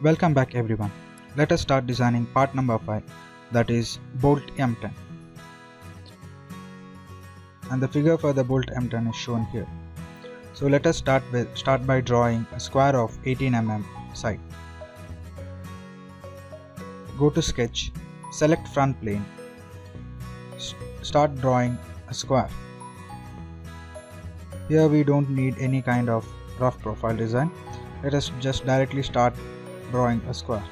Welcome back everyone. Let us start designing part number 5, that is bolt M10. And the figure for the bolt M10 is shown here. So let us start by drawing a square of 18 mm side. Go to sketch, select front plane, start drawing a square. Here we don't need any kind of rough profile design. Let us just directly start drawing a square.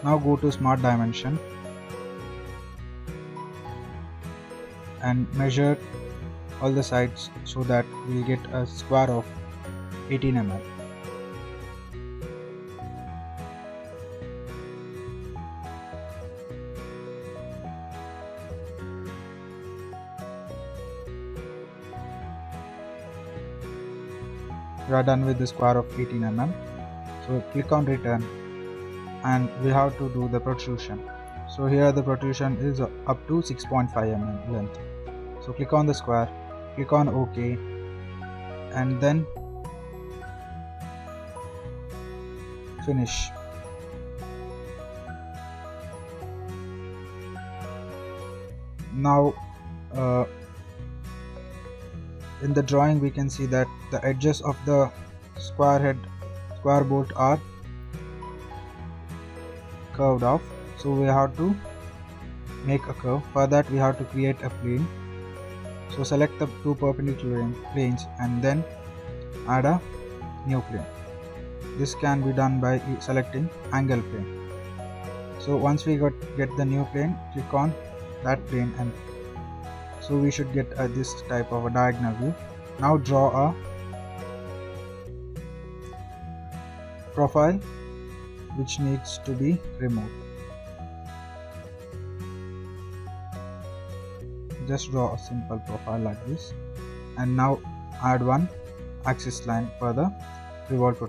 Now go to smart dimension and measure all the sides so that we get a square of 18 mm. We are done with the square of 18 mm. So click on return and we have to do the protrusion. So here the protrusion is up to 6.5 mm length. So click on the square, click on OK, and then finish. Now in the drawing we can see that the edges of the square bolt are curved off, so we have to make a curve. For that we have to create a plane. So select the two perpendicular planes and then add a new plane. This can be done by selecting angle plane. So once we get the new plane, click on that plane, and so we should get this type of a diagonal view. Now draw a profile which needs to be removed. Just draw a simple profile like this, and now add one axis line for the revolved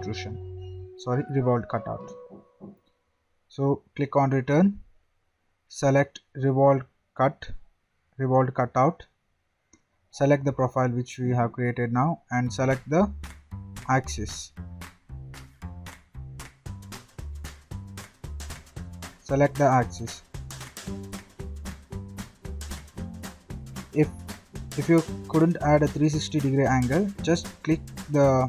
cutout. So click on return, select revolved cutout, select the profile which we have created now, and select the axis. Select the axis. If you couldn't add a 360-degree angle, just click the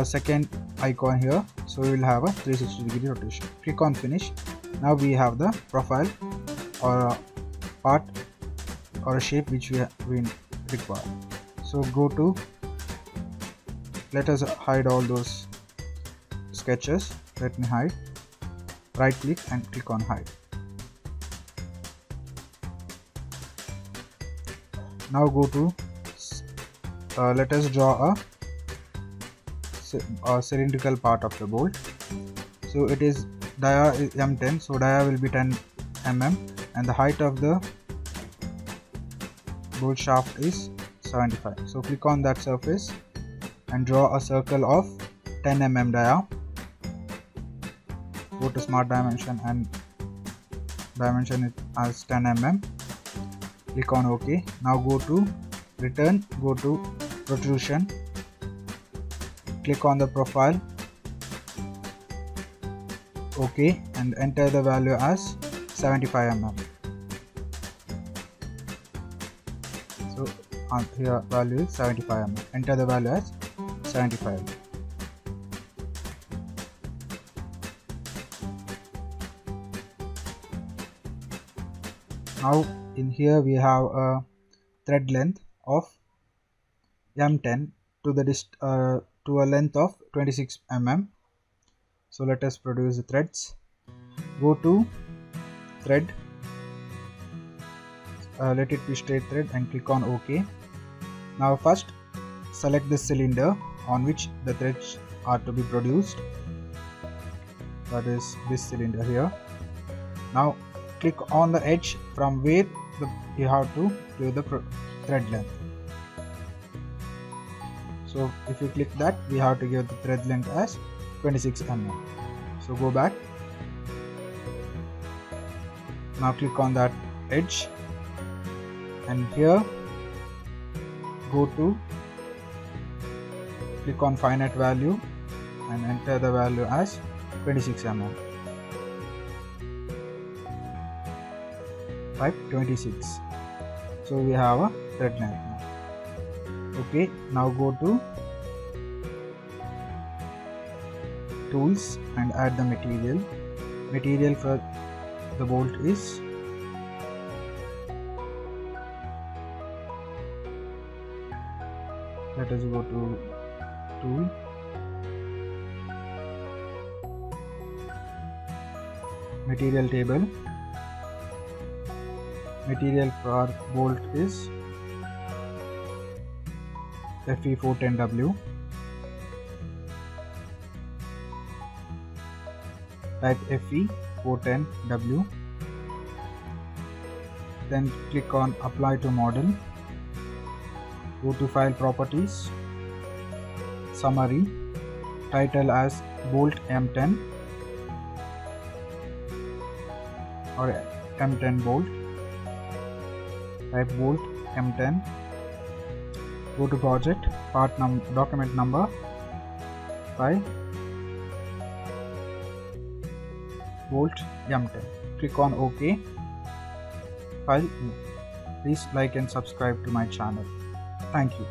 second icon here, so we will have a 360-degree rotation. Click on finish. Now we have the profile or a part or a shape which we require. So go to, let us hide all those sketches. Let me hide. Right click and click on hide. Now go to let us draw a cylindrical part of the bolt. So it is dia is M10, so dia will be 10 mm and the height of the bolt shaft is 75. So click on that surface and draw a circle of 10 mm dia. Go to smart dimension and dimension it as 10 mm. Click on OK. Now go to return, go to protrusion, click on the profile, OK, and enter the value as 75 mm. So here value is 75 mm. Enter the value as 75 mm. Now in here we have a thread length of M10 to a length of 26 mm. So let us produce the threads. Go to thread, let it be straight thread, and click on OK. Now first select the cylinder on which the threads are to be produced, that is this cylinder here. Now click on the edge from where you have to give the thread length. So if you click that, we have to give the thread length as 26 mm. So go back. Now click on that edge, and here go to click on finite value and enter the value as 26 mm. Type 26. So we have a thread length now. Okay, now go to tools and add the material. Material for the bolt is let us go to tool, material table. Material for bolt is Fe410W. Type Fe410W. Then click on apply to model. Go to file properties, summary, title as bolt M10 or M10 bolt. Type bolt M10. Go to project, document number 5, bolt M10. Click on OK. File. Please like and subscribe to my channel. Thank you.